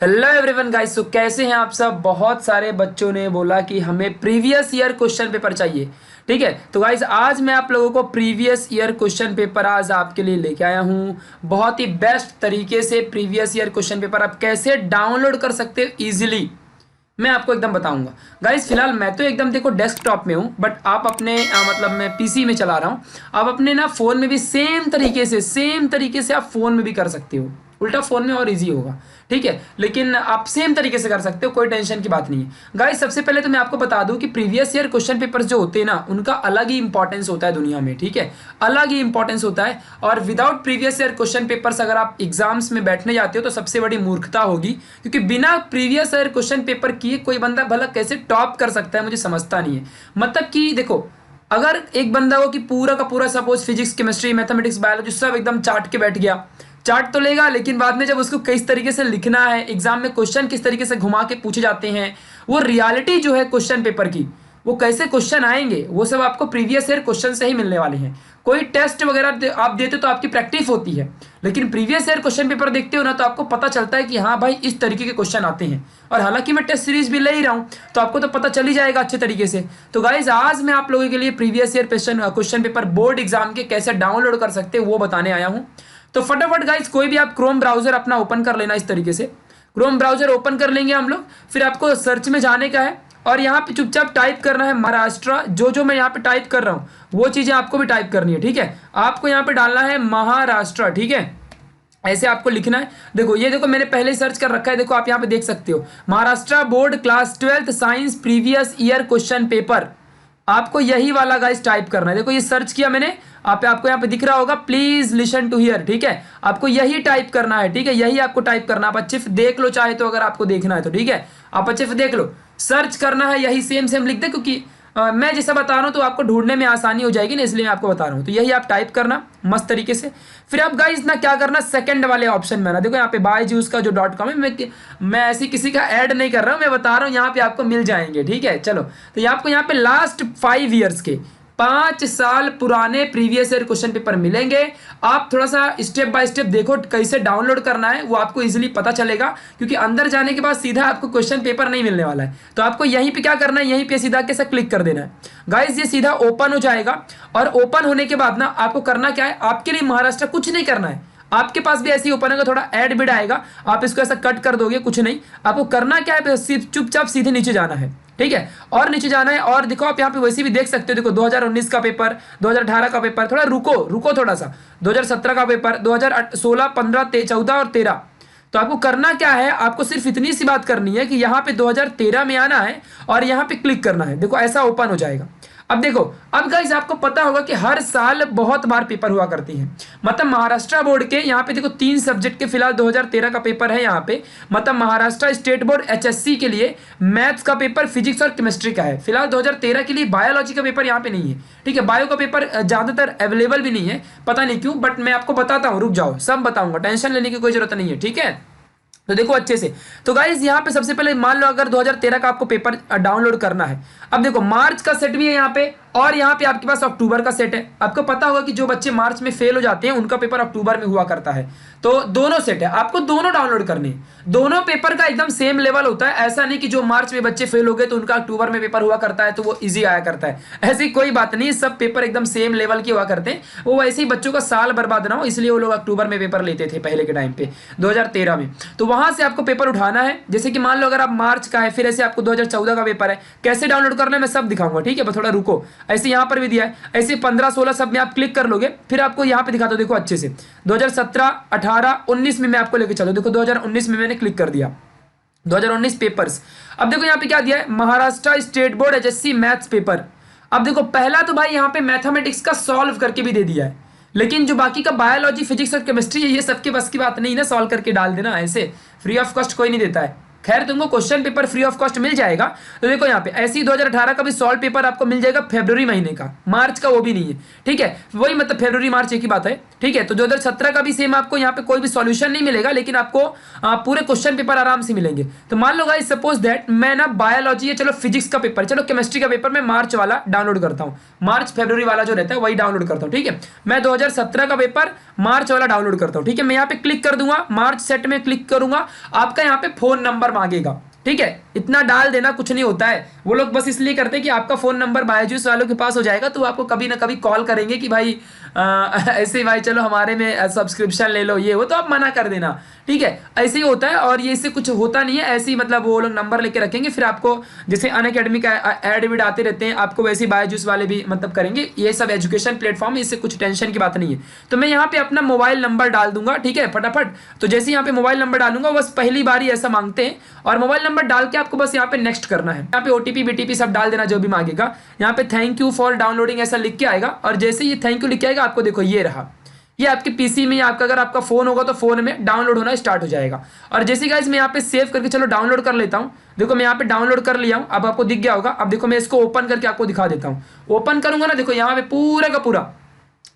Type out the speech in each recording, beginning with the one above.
Hello everyone guys. कैसे हैं आप सब। बहुत सारे बच्चों ने बोला कि हमें प्रीवियस ईयर क्वेश्चन पेपर चाहिए। ठीक है, तो गाइस आज मैं आप लोगों को प्रीवियस ईयर क्वेश्चन पेपर आज आपके लिए लेके आया हूं। बहुत ही बेस्ट तरीके से प्रीवियस ईयर क्वेश्चन पेपर आप कैसे डाउनलोड कर सकते हो इजीली, मैं आपको एकदम बताऊंगा। गाइस फिलहाल मैं तो एकदम देखो डेस्कटॉप में हूँ, बट आप अपने मतलब मैं पीसी में चला रहा हूँ। आप अपने ना फ़ोन में भी सेम तरीके से आप फ़ोन में भी कर सकते हो। उल्टा फ़ोन में और इजी होगा, ठीक है, लेकिन आप सेम तरीके से कर सकते हो, कोई टेंशन की बात नहीं है। गाइस सबसे पहले तो मैं आपको बता दूं कि प्रीवियस ईयर क्वेश्चन पेपर्स जो होते हैं ना, उनका अलग ही इंपॉर्टेंस होता है दुनिया में, ठीक है, अलग ही इंपॉर्टेंस होता है। और without previous year question papers अगर आप एग्जाम्स में बैठने जाते हो तो सबसे बड़ी मूर्खता होगी, क्योंकि बिना प्रीवियस ईयर क्वेश्चन पेपर किए कोई बंदा भला कैसे टॉप कर सकता है, मुझे समझता नहीं है। मतलब कि देखो, अगर एक बंदा हो कि पूरा का पूरा suppose physics chemistry mathematics biology सब एकदम चाट के बैठ गया, चार्ट तो लेगा, लेकिन बाद में जब उसको किस तरीके से लिखना है, एग्जाम में क्वेश्चन किस तरीके से घुमा के पूछे जाते हैं, वो रियलिटी जो है क्वेश्चन पेपर की, वो कैसे क्वेश्चन आएंगे, वो सब आपको प्रीवियस ईयर क्वेश्चन से ही मिलने वाले हैं। कोई टेस्ट वगैरह आप देते हो तो आपकी प्रैक्टिस होती है, लेकिन प्रीवियस ईयर क्वेश्चन पेपर देखते हो ना तो आपको पता चलता है कि हाँ भाई इस तरीके के क्वेश्चन आते हैं। और हालांकि मैं टेस्ट सीरीज भी ले ही रहा हूँ तो आपको तो पता चल ही जाएगा अच्छे तरीके से। तो गाइज आज मैं आप लोगों के लिए previous year question paper board exam के कैसे डाउनलोड कर सकते हैं वो बताने आया हूँ। तो फटाफट गाइस कोई भी आप क्रोम ब्राउजर अपना ओपन कर लेना। इस तरीके से क्रोम ब्राउजर ओपन कर लेंगे हम लोग, फिर आपको सर्च में जाने का है और यहाँ पे चुपचाप टाइप करना है महाराष्ट्र। जो मैं यहाँ पे टाइप कर रहा हूँ वो चीज़ें आपको भी टाइप करनी है, ठीक है। आपको यहाँ पे डालना है महाराष्ट्र, ठीक है, ऐसे आपको लिखना है। देखो ये देखो मैंने पहले ही सर्च कर रखा है, देखो आप यहाँ पे देख सकते हो Maharashtra board class 12th science previous year question paper. आपको यही वाला गाइस टाइप करना है। देखो ये सर्च किया मैंने, आपको यहाँ पे दिख रहा होगा प्लीज लिसन टू हियर, ठीक है, आपको यही टाइप करना है, ठीक है, यही आपको टाइप करना है। आप अच्छे से देख लो चाहे तो, अगर आपको देखना है तो, ठीक है, आप अच्छे से देख लो, सर्च करना है, यही सेम लिख दे, क्योंकि मैं जैसा बता रहा हूँ तो आपको ढूंढने में आसानी हो जाएगी ना, इसलिए मैं आपको बता रहा हूँ। तो यही आप टाइप करना मस्त तरीके से। फिर आप गाइस ना क्या करना, सेकंड वाले ऑप्शन में ना देखो यहाँ पे बायजूस का जो .com है, मैं ऐसी किसी का ऐड नहीं कर रहा हूँ, मैं बता रहा हूँ, यहाँ पे आपको मिल जाएंगे, ठीक है। चलो तो आपको यहाँ पे लास्ट 5 ईयर्स के 5 साल पुराने प्रीवियस ईयर क्वेश्चन पेपर मिलेंगे। आप थोड़ा सा स्टेप बाय स्टेप देखो कैसे डाउनलोड करना है, वो आपको इजीली पता चलेगा, क्योंकि अंदर जाने के बाद सीधा आपको क्वेश्चन पेपर नहीं मिलने वाला है। तो आपको यहीं पे क्या करना है, यहीं पे सीधा कैसे क्लिक कर देना है गाइज, ये सीधा ओपन हो जाएगा। और ओपन होने के बाद ना आपको करना क्या है, आपके लिए महाराष्ट्र कुछ नहीं करना है, आपके पास भी ऐसे ही ओपन होगा, थोड़ा ऐड बिड आएगा, आप इसको ऐसा कट कर दोगे, कुछ नहीं। आपको करना क्या है, सिर्फ चुपचाप सीधे नीचे जाना है, ठीक है, और नीचे जाना है। और देखो आप यहाँ पे वैसे भी देख सकते हो, देखो 2019 का पेपर, 2018 का पेपर, थोड़ा रुको थोड़ा सा, 2017 का पेपर, 2016, 15, 14 और 13। तो आपको करना क्या है, आपको सिर्फ इतनी सी बात करनी है कि यहाँ पे 2013 में आना है और यहाँ पे क्लिक करना है। देखो ऐसा ओपन हो जाएगा। अब देखो, अब गाइस आपको पता होगा कि हर साल बहुत बार पेपर हुआ करती हैं, मतलब महाराष्ट्र बोर्ड के यहाँ पे देखो 3 सब्जेक्ट के फिलहाल 2013 का पेपर है यहाँ पे, मतलब महाराष्ट्र स्टेट बोर्ड HSC के लिए मैथ्स का पेपर, फिजिक्स और केमिस्ट्री का है फिलहाल 2013 के लिए। बायोलॉजी का पेपर यहाँ पे नहीं है, ठीक है, बायो का पेपर ज़्यादातर अवेलेबल भी नहीं है, पता नहीं क्यों, बट मैं आपको बताता हूँ, रुक जाओ, सब बताऊंगा, टेंशन लेने की कोई जरूरत नहीं है, ठीक है। तो देखो अच्छे से, तो गाइज यहाँ पे सबसे पहले मान लो अगर 2013 का आपको पेपर डाउनलोड करना है, अब देखो मार्च का सेट भी है यहाँ पे और यहाँ पे आपके पास अक्टूबर का सेट है। आपको पता होगा कि जो बच्चे मार्च में फेल हो जाते हैं उनका पेपर अक्टूबर में हुआ करता है, तो दोनों सेट है, आपको दोनों डाउनलोड करने हैं। दोनों पेपर का एकदम सेम लेवल होता है, ऐसा नहीं कि जो मार्च में बच्चे फेल हो गए तो उनका अक्टूबर में पेपर हुआ करता है तो वो ईजी आया करता है, ऐसी कोई बात नहीं, सब पेपर एकदम सेम लेवल के हुआ करते हैं। वो वैसे ही बच्चों का साल बर्बाद ना हो इसलिए वो लोग अक्टूबर में पेपर लेते थे पहले के टाइम पे 2013 में। तो वहां से आपको पेपर उठाना है, जैसे कि मान लो अगर आप मार्च का है, फिर ऐसे आपको 2014 का पेपर है, कैसे डाउनलोड करना है मैं सब दिखाऊंगा, ठीक है, बस थोड़ा रुको। ऐसे यहाँ पर भी दिया है, ऐसे 15, 16 सब में आप क्लिक कर लोगे, फिर आपको यहाँ पे दिखाता हूँ, देखो अच्छे से 2017, 18, 19 में मैं आपको लेके चलो। देखो 2019 में मैंने क्लिक कर दिया, 2019 पेपर्स। अब देखो यहाँ पे क्या दिया है, Maharashtra state board HSC maths paper. अब देखो पहला तो भाई यहाँ पे मैथमेटिक्स का सॉल्व करके भी दे दिया है, लेकिन जो बाकी का बायोलॉजी, फिजिक्स और केमिस्ट्री है ये सबके बस की बात नहीं ना, सॉल्व करके डाल देना, ऐसे फ्री ऑफ कॉस्ट कोई नहीं देता है, खैर तुमको question paper free of cost मिल जाएगा। तो देखो यहाँ पे ऐसे ही 2018 का भी सॉल्व पेपर आपको मिल जाएगा फरवरी महीने का, मार्च का वो भी नहीं है, ठीक है, वही मतलब फरवरी मार्च एक ही बात है, ठीक है। तो 2017 का भी सेम आपको यहाँ पे कोई भी सॉल्यूशन नहीं मिलेगा, लेकिन आपको पूरे क्वेश्चन पेपर आराम से मिलेंगे। तो मान लो गाइस सपोज दैट मैं ना बायोलॉजी है, चलो फिजिक्स का पेपर, चलो केमिस्ट्री का पेपर मैं मार्च वाला डाउनलोड करता हूँ, मार्च फरवरी वाला जो रहता है वही डाउनलोड करता हूँ, ठीक है। मैं 2017 का पेपर मार्च वाला डाउनलोड करता हूँ, ठीक है। मैं यहाँ पे क्लिक कर दूंगा, मार्च सेट में क्लिक करूंगा, आपका यहाँ पे फोन नंबर मांगेगा, ठीक है। इतना डाल देना, कुछ नहीं होता है, वो लोग बस इसलिए करते हैं कि आपका फोन नंबर बायजूस वालों के पास हो जाएगा, तो आपको कभी ना कभी कॉल करेंगे कि भाई ऐसे ही भाई चलो हमारे में सब्सक्रिप्शन ले लो, ये वो, तो आप मना कर देना, ठीक है। ऐसे ही होता है, और ये इससे कुछ होता नहीं है, ऐसे ही मतलब वो लोग नंबर लेके रखेंगे, फिर आपको जैसे अनअकैडमी का एड विड आते रहते हैं, आपको वैसे ही बायजूस वाले भी मतलब करेंगे। ये सब एजुकेशन प्लेटफॉर्म, इससे कुछ टेंशन की बात नहीं है। तो मैं यहाँ पे अपना मोबाइल नंबर डाल दूंगा, ठीक है, फटाफट। तो जैसे यहाँ पे मोबाइल नंबर डालूंगा, बस पहली बार ही ऐसा मांगते हैं, और मोबाइल नंबर डाल के आपको बस यहाँ पे नेक्स्ट करना है। यहाँ पे ओटीपी बीटीपी सब डाल देना जो भी मांगेगा। यहाँ पे थैंक यू फॉर डाउनलोडिंग ऐसा लिख के आएगा, और जैसे ये थैंक यू लिख के आएगा, आपको देखो ये रहा, ये आपके पीसी में, आपका अगर आपका फोन होगा तो फोन में डाउनलोड होना स्टार्ट हो जाएगा। और जैसे गाइस मैं यहाँ पे सेव करके चलो डाउनलोड कर लेता हूँ, देखो मैं यहाँ पे डाउनलोड कर लिया हूँ, अब आपको दिख गया होगा। अब देखो मैं इसको ओपन करके आपको दिखा देता हूँ। ओपन करूंगा ना, देखो यहाँ पे पूरा का पूरा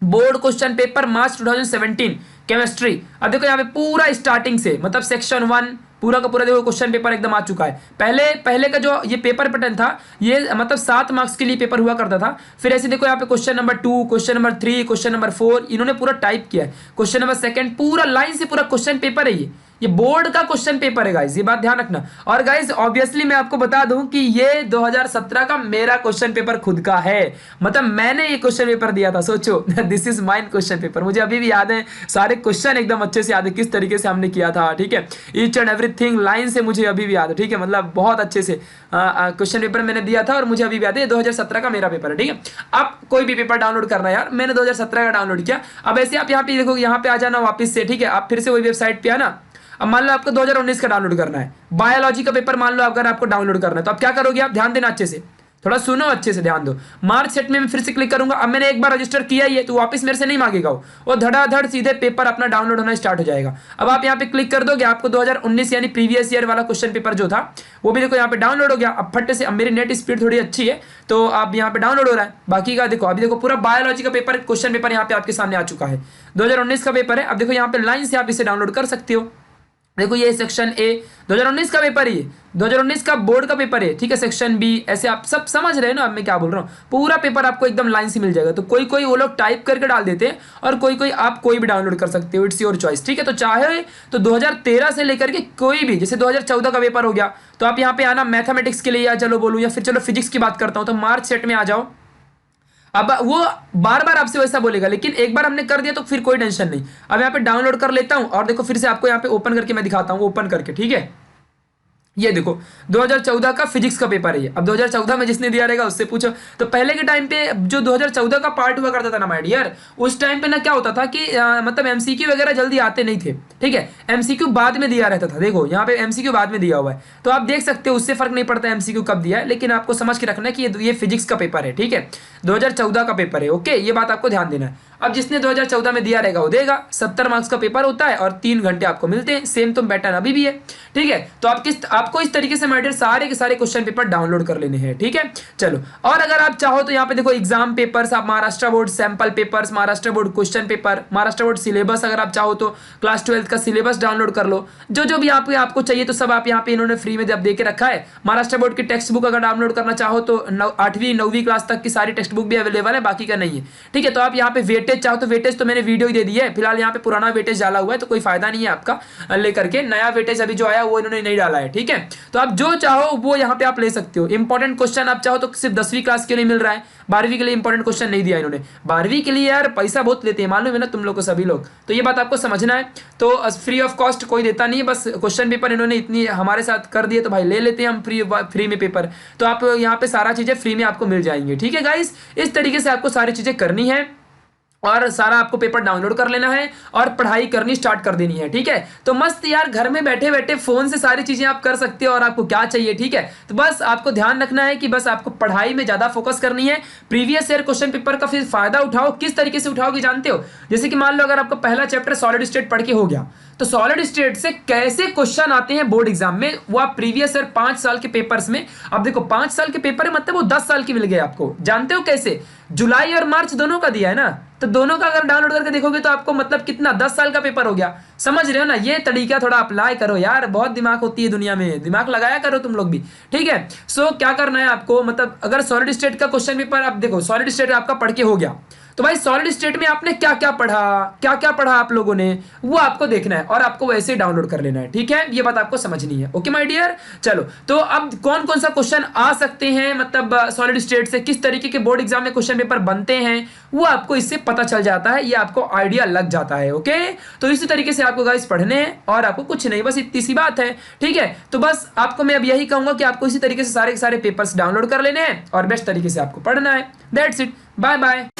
बोर्ड क्वेश्चन पेपर मार्च 2017 केमिस्ट्री। अब देखो यहाँ पे पूरा स्टार्टिंग से मतलब सेक्शन 1 पूरा का पूरा देखो क्वेश्चन पेपर एकदम आ चुका है। पहले का जो ये पेपर पैटर्न था, ये मतलब 7 मार्क्स के लिए पेपर हुआ करता था। फिर ऐसे देखो यहाँ पे question number 2, question number 3, question number 4 इन्होंने पूरा टाइप किया है। क्वेश्चन नंबर 2 पूरा लाइन से पूरा क्वेश्चन पेपर है, ये बोर्ड का क्वेश्चन पेपर है गाइस, ये बात ध्यान रखना। और गाइस ऑब्वियसली मैं आपको बता दूं कि ये 2017 का मेरा क्वेश्चन पेपर खुद का है, मतलब मैंने ये क्वेश्चन पेपर दिया था, सोचो this is mine question paper. मुझे अभी भी याद है, सारे क्वेश्चन एकदम अच्छे से याद है, किस तरीके से हमने किया था, ठीक है। ईच एंड एवरीथिंग लाइन से मुझे अभी भी याद है, ठीक है, मतलब बहुत अच्छे से क्वेश्चन पेपर मैंने दिया था, और मुझे अभी भी याद है 2017 का मेरा पेपर है, ठीक है। अब कोई भी पेपर डाउनलोड करना यार, मैंने 2017 का डाउनलोड किया। अब ऐसे आप यहाँ पे देखो, यहाँ पे आ जाना वापस से, ठीक है। आप फिर से वही वेबसाइट पे आना। अब मान लो आपको 2019 का डाउनलोड करना है, बायोलॉजी का पेपर मान लो अगर आपको डाउनलोड करना है, तो आप क्या करोगे, आप ध्यान देना अच्छे से, थोड़ा सुनो अच्छे से, ध्यान दो। मार्च सेट में मैं फिर से क्लिक करूंगा। अब मैंने एक बार रजिस्टर किया ही है, तो वापस मेरे से नहीं मांगेगा वो धड़ाधड़ सीधे पेपर अपना डाउनलोड होना स्टार्ट हो जाएगा। अब आप यहाँ पे क्लिक कर दोगे, आपको 2019 यानी प्रीवियस ईयर वाला क्वेश्चन पेपर जो था वो भी देखो यहाँ पे डाउनलोड हो गया। अब फट से, अब मेरी नेट स्पीड थोड़ी अच्छी है तो अब यहाँ पे डाउनलोड हो रहा है। बाकी का देखो, अभी देखो पूरा बायोलॉजी का पेपर क्वेश्चन पेपर यहाँ पे आपके सामने आ चुका है, 2019 का पेपर है। अब देखो यहाँ पे लाइन से आप इसे डाउनलोड कर सकते हो। देखो ये सेक्शन ए 2019 का पेपर है, 2019 का बोर्ड का पेपर है, ठीक है। सेक्शन बी, ऐसे आप सब समझ रहे हो ना अब मैं क्या बोल रहा हूँ। पूरा पेपर आपको एकदम लाइन से मिल जाएगा। तो कोई कोई वो लोग टाइप करके डाल देते हैं, और कोई कोई आप कोई भी डाउनलोड कर सकते हो, इट्स योर चॉइस, ठीक है। तो चाहे तो 2013 से लेकर के कोई भी, जैसे 2014 का पेपर हो गया, तो आप यहाँ पे आना मैथमेटिक्स के लिए, या चलो बोलूँ, या फिर चलो फिजिक्स की बात करता हूँ, तो मार्च सेट में आ जाओ। अब वो बार बार आपसे वैसा बोलेगा, लेकिन एक बार हमने कर दिया तो फिर कोई टेंशन नहीं। अब यहाँ पे डाउनलोड कर लेता हूं, और देखो फिर से आपको यहाँ पे ओपन करके मैं दिखाता हूँ, ओपन करके, ठीक है। ये देखो 2014 का फिजिक्स का पेपर है ये। अब 2014 में जिसने दिया रहेगा उससे पूछो। तो पहले के टाइम पे जो 2014 का पार्ट हुआ करता था ना माय डियर, उस टाइम पे ना क्या होता था कि मतलब एमसीक्यू वगैरह जल्दी आते नहीं थे, ठीक है। एमसीक्यू बाद में दिया रहता था, देखो यहाँ पे एमसीक्यू बाद में दिया हुआ है, तो आप देख सकते हो, उससे फर्क नहीं पड़ता एमसीक्यू कब दिया है, लेकिन आपको समझ के रखना है कि ये फिजिक्स का पेपर है, ठीक है, 2014 का पेपर है, ओके, ये बात आपको ध्यान देना है। अब जिसने 2014 में दिया रहेगा वो देगा। 70 मार्क्स का पेपर होता है और 3 घंटे आपको मिलते हैं, सेम तुम पैटर्न अभी भी है, ठीक है। तो आपको इस तरीके से मैटर सारे के सारे क्वेश्चन पेपर डाउनलोड कर लेने हैं, ठीक है। चलो, और अगर आप चाहो तो यहाँ पे देखो एग्जाम पेपर्स, आप Maharashtra board sample papers, Maharashtra board question paper, Maharashtra board syllabus, अगर आप चाहो तो क्लास 12 का सिलेबस डाउनलोड कर लो। जो भी आपको चाहिए तो सब आप यहाँ पे इन्होंने फ्री में दे के रखा है। महाराष्ट्र बोर्ड की टेक्स्ट बुक अगर डाउनलोड करना चाहो तो 8वीं 9वीं क्लास तक की सारी टेक्स्ट बुक भी अवेलेबल है, बाकी का नहीं है, ठीक है। तो आप यहाँ पे वेटेज चाहो तो वेटेज तो मैंने वीडियो ही दे दी है, फिलहाल यहाँ पे पुराना वेटेज डाला हुआ है, तो कोई फायदा नहीं है आपका लेकर के। नया वेटेज अभी जो आया वो इन्होंने नहीं डाला है, ठीक है। तो आप जो चाहो वो यहाँ पे आप ले सकते हो। इंपॉर्टेंट क्वेश्चन आप चाहो तो सिर्फ 10वीं क्लास के लिए मिल रहा है, 12वीं के लिए इंपॉर्टेंट क्वेश्चन नहीं दिया इन्होंने। 12वीं के लिए यार पैसा बहुत लेते हैं, मालूम है ना तुम लोग को, सभी लोग, तो ये बात आपको समझना है। तो फ्री ऑफ कॉस्ट कोई देता नहीं है, बस क्वेश्चन पेपर इन्होंने इतनी हमारे साथ कर दिए तो भाई ले लेते हैं हम फ्री में पेपर। तो आप यहाँ पे सारा चीजें फ्री में आपको मिल जाएंगे, ठीक है गाइस। इस तरीके से आपको सारी चीजें करनी है। और सारा आपको पेपर डाउनलोड कर लेना है और पढ़ाई करनी स्टार्ट कर देनी है। ठीक है, तो मस्त यार, घर में बैठे बैठे फोन से सारी चीजें आप कर सकते हो और आपको क्या चाहिए। ठीक है, तो बस आपको ध्यान रखना है कि बस आपको पढ़ाई में ज्यादा फोकस करनी है। प्रीवियस ईयर क्वेश्चन पेपर का फिर फायदा उठाओ। किस तरीके से उठाओगे जानते हो? जैसे कि मान लो अगर आपका पहला चैप्टर सॉलिड स्टेट पढ़ के हो गया, तो सॉलिड स्टेट से कैसे क्वेश्चन आते हैं बोर्ड एग्जाम में, वो आप प्रीवियस ईयर 5 साल के पेपर्स में, अब देखो 5 साल के पेपर है मतलब वो 10 साल के मिल गए आपको। जानते हो कैसे? जुलाई और मार्च दोनों का दिया है ना, तो दोनों का अगर डाउनलोड करके देखोगे तो आपको मतलब कितना 10 साल का पेपर हो गया। समझ रहे हो ना? ये तरीका थोड़ा अप्लाई करो यार, बहुत दिमाग होती है दुनिया में, दिमाग लगाया करो तुम लोग भी। ठीक है, सो क्या करना है आपको, मतलब अगर सॉलिड स्टेट का क्वेश्चन पेपर आप देखो, सॉलिड स्टेट आपका पढ़ के हो गया, तो भाई सॉलिड स्टेट में आपने क्या क्या पढ़ा आप लोगों ने, वो आपको देखना है और आपको वैसे डाउनलोड कर लेना है। ठीक है, ये बात आपको समझनी है। ओके माय डियर, चलो तो अब कौन कौन सा क्वेश्चन आ सकते हैं, मतलब सॉलिड स्टेट से किस तरीके के बोर्ड एग्जाम में क्वेश्चन पेपर बनते हैं, वो आपको इससे पता चल जाता है, ये आपको आइडिया लग जाता है। ओके, तो इसी तरीके से आपको गाइस पढ़ने हैं और आपको कुछ नहीं, बस इतनी सी बात है। ठीक है, तो बस आपको मैं अब यही कहूंगा कि आपको इसी तरीके से सारे के सारे पेपर्स डाउनलोड कर लेने हैं और बेस्ट तरीके से आपको पढ़ना है। That's it, bye bye.